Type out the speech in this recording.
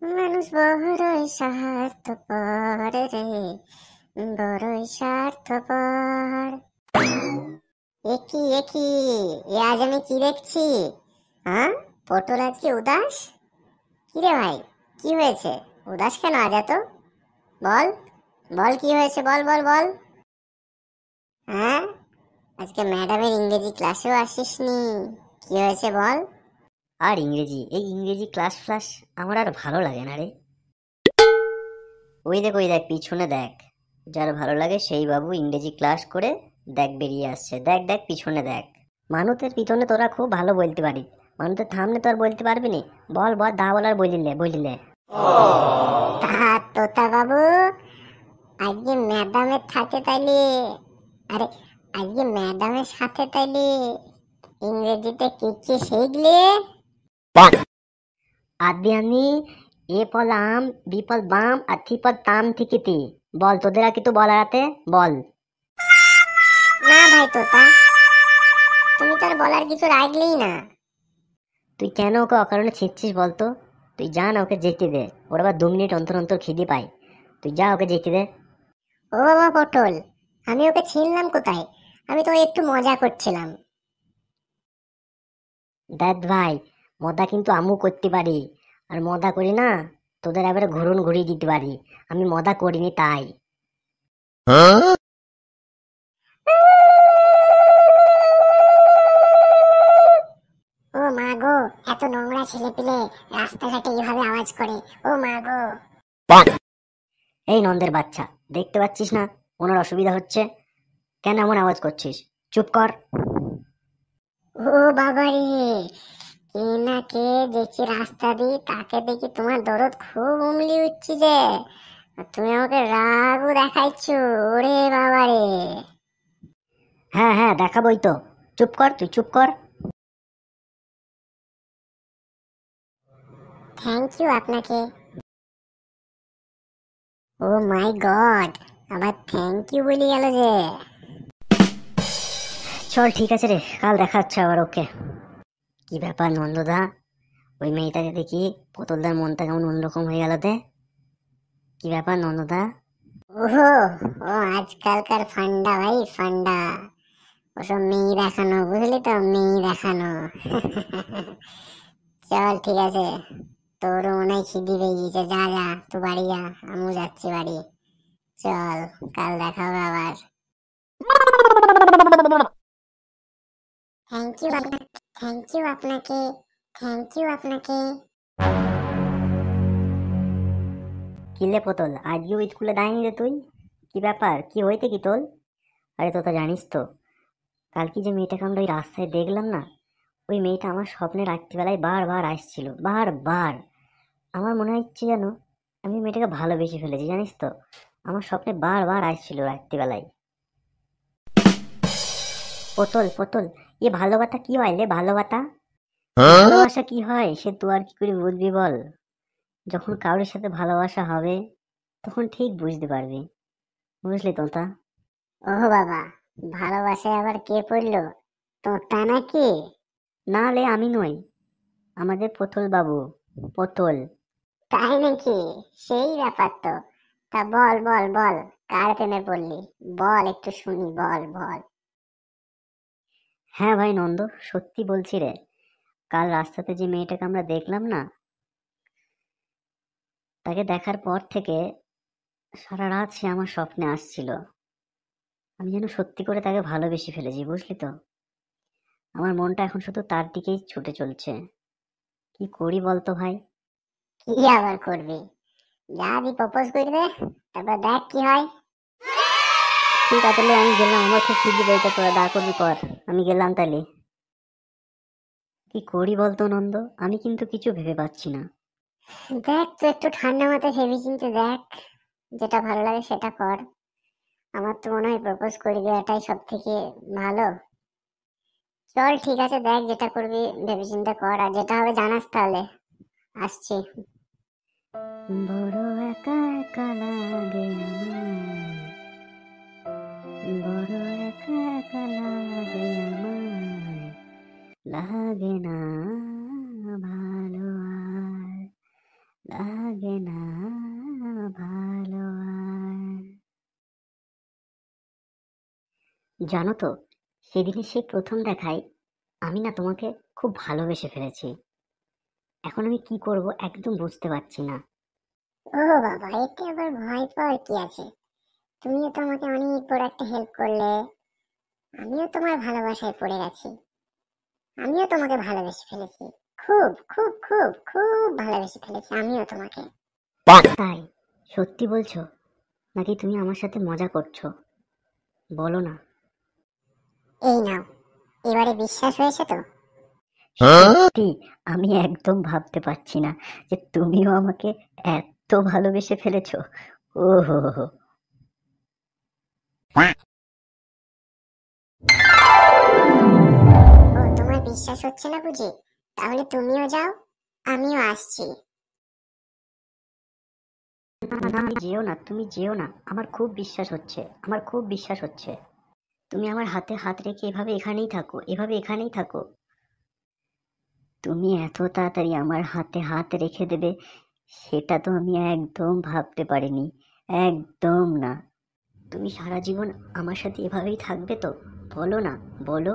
মানুষ বড়ই স্বার্থপর রে, বড়ই স্বার্থপর। একই একই, এ আজ আমি কি দেখছি? হ্যাঁ, পটল আজকে উদাস। কিরে ভাই, কি হয়েছে? উদাস কেন আজ এত? বল বল, কি হয়েছে? বল বল বল। হ্যাঁ, আজকে ম্যাডামের ইংরেজি ক্লাসেও আসিসনি, কি হয়েছে বল? আর এই ইংরেজি ক্লাস ফ্লাস আমার আর ভালো লাগে না রে। ওই দেখ পিছনে দেখ, যার ভালো লাগে সেই বাবু ইংরেজি ক্লাস করে দেখ বেরিয়ে আসছে। দেখ দেখ পিছনে দেখ। মানুষের পিছনে তোরা খুব ভালো বলতে পারি, মানুষের থামনে তো আর বলতে পারবি নি। বল বল, দা বলার বলিলে। তোতা বাবু, আজকে ম্যাডামের থাকে তাইলে, আরে আজকে ম্যাডামের সাথে তাইলে ইংরেজিতে কি কি শিখলে? আদি আমি এ ফল আম, বি ফল বাম, আর থি ফল তাম থিকিতি। বল, তোদের আর কিছু বলার আছে? বল। না ভাই তোতা, তুমি তো আর বলার কিছু রাখলেই না। তুই কেন ওকে অকারণে ছিঁচ্ছিস বলতো? তুই যা না, ওকে যেতে দে। ওর আবার 2 মিনিট অন্তর অন্তর খিদি পায়। তুই যা, ওকে যেতে দে। ও বাবা পটল, আমি ওকে ছিনলাম কোথায়? আমি তো একটু মজা করছিলাম। দেখ ভাই, মদা কিন্তু আমু করতে পারি, আর মদা করি না তোদের এবারে ঘুরন ঘুরিয়ে দিতে পারি। আমি মদা করিনি তাই। ও মা গো, এত নোংরা ছেলে পিলে রাস্তাঘাটে এইভাবে আওয়াজ করে, ও মা গো। এই নন্দের বাচ্চা, দেখতে পাচ্ছিস না ওনার অসুবিধা হচ্ছে? কেন এমন আওয়াজ করছিস? চুপ কর। ও বাবা রে, কে না কে দেখছি রাস্তা দিয়ে, তাকে দেখি তোমার দরদ খুব উমলি উঠছি যে, আর তুমি আমাকে রাগও দেখাইছ। ওরে বাবা রে। হ্যাঁ হ্যাঁ, দেখাবই তো। চুপ কর, তুই চুপ কর। থ্যাংক ইউ আপনাকে। ও মাই গড, আবার থ্যাংক ইউ বলি গেল যে। চল ঠিক আছে রে, কাল দেখা হচ্ছে আবার ওকে। কি ব্যাপার নন্দদা, ওই মেয়েটাকে দেখি পটলদার মনটা কেমন অন্যরকম হয়ে গেল তে। কি ব্যাপার নন্দদা? ওহো, ও আজকালকার ফান্ডা ভাই, ফান্ডা। ওসব মেয়ে দেখানো, বুঝলি তো, মেয়ে দেখানো। চল ঠিক আছে, তোর মনে হয় খিদি পেয়ে গিয়েছে, যা যা তুই বাড়ি যা, আমিও যাচ্ছি বাড়ি। চল, কাল দেখা হবে আবার। থ্যাংক ইউ আপনাকে, থ্যাংক ইউ আপনাকে, থ্যাংক ইউ আপনাকে। কিলে পটল, আজকেও স্কুলে যায়নি রে তুই? কি ব্যাপার, কি হইতে কি তোর? আরে তোরা জানিস তো, কালকে যে মেয়েটাকে আমরা ওই রাস্তায় দেখলাম না, ওই মেয়েটা আমার স্বপ্নে রাত্রিবেলায় বারবার আসছিল, বারবার। আমার মনে হচ্ছে যেন আমি মেয়েটাকে ভালোবেসে ফেলেছি, জানিস তো। আমার স্বপ্নে বারবার আসছিল রাত্রিবেলায়। পটল পটল, এ ভালোবাসা কি হয় রে? ভালোবাসা ভালোবাসা কি হয় সে তুই আর কি করে বুঝবি বল? যখন কারোর সাথে ভালোবাসা হবে তখন ঠিক বুঝতে পারবি, বুঝলি তোতা? ও বাবা, ভালোবাসায় আবার কে পড়লো? তোতা নাকি? না লে, আমি নই, আমাদের পটল বাবু, পটল। তাই নাকি? সেই ব্যাপার তো। তা বল বল বল, কার প্রেমে পড়লি? বল একটু শুনি, বল বল। হ্যাঁ ভাই নন্দ, সত্যি বলছি রে। কাল রাস্তাতে যে মেয়েটাকে আমরা দেখলাম না, তাকে দেখার পর থেকে সারা রাত সে আমার স্বপ্নে আসছিল। আমি যেন সত্যি করে তাকে ভালোবেসে ফেলেছি, বুঝলি তো। আমার মনটা এখন শুধু তার দিকেই ছুটে চলছে। কি করি বলতো ভাই? কি আবার করবি? যা দি প্রপোজ করবে, তারপর দেখ কি হয়। ঠিক আছে লে, আমি গেলাম, আমার খুব খিদে পেয়েছে, তোরা দা করবি কর। আমি গেলাম তাহলে। কি করি বলতো নন্দ, আমি কিন্তু কিছু ভেবে পাচ্ছি না। দেখ তুই একটু ঠান্ডা মাথায় ভেবে চিন্তে দেখ, যেটা ভালো লাগে সেটা কর। আমার তো মনে হয় প্রপোজ করে দেওয়াটাই সব থেকে ভালো। চল ঠিক আছে, দেখ যেটা করবি ভেবে চিন্তে কর, আর যেটা হবে জানাস তাহলে। আসছি। বড় একা একা লাগে আমার, বড় একা একা লাগে আমার। লাগে না ভালো আর, লাগে না ভালো আর। জানো তো, সেদিনে সেই প্রথম দেখায় আমি না তোমাকে খুব ভালোবেসে ফেলেছি। এখন আমি কি করব একদম বুঝতে পারছি না। ও বাবা, এতে আবার ভয় পাওয়ার কি আছে? তুমিও তো আমাকে অনেক বড় একটা হেল্প করলে। আমিও তোমার ভালোবাসায় পড়ে গেছি। আমিও তোমাকে ভালোবেসে ফেলেছি। খুব খুব খুব খুব ভালোবেসে ফেলেছি আমিও তোমাকে। তাই? সত্যি বলছো নাকি তুমি আমার সাথে মজা করছো? বলো না। এই নাও, এবারে বিশ্বাস হয়েছে তো? সত্যি? আমি একদম ভাবতে পারছি না যে তুমিও আমাকে এত ভালোবেসে ফেলেছো। ও হো হো। ও, তোমার বিশ্বাস হচ্ছে না বুঝি? তাহলে তুমিও যাও, আমিও আসছি। না, তুমি যেও না, তুমি যেও না, আমার খুব বিশ্বাস হচ্ছে, আমার খুব বিশ্বাস হচ্ছে। তুমি আমার হাতে হাত রেখে এভাবে এখানেই থাকো, এভাবে এখানেই থাকো। তুমি এত তাড়াতাড়ি আমার হাতে হাত রেখে দেবে সেটা তো আমি একদম ভাবতে পারিনি, একদম না। তুমি সারা জীবন আমার সাথে এভাবেই থাকবে তো? বলো না, বলো।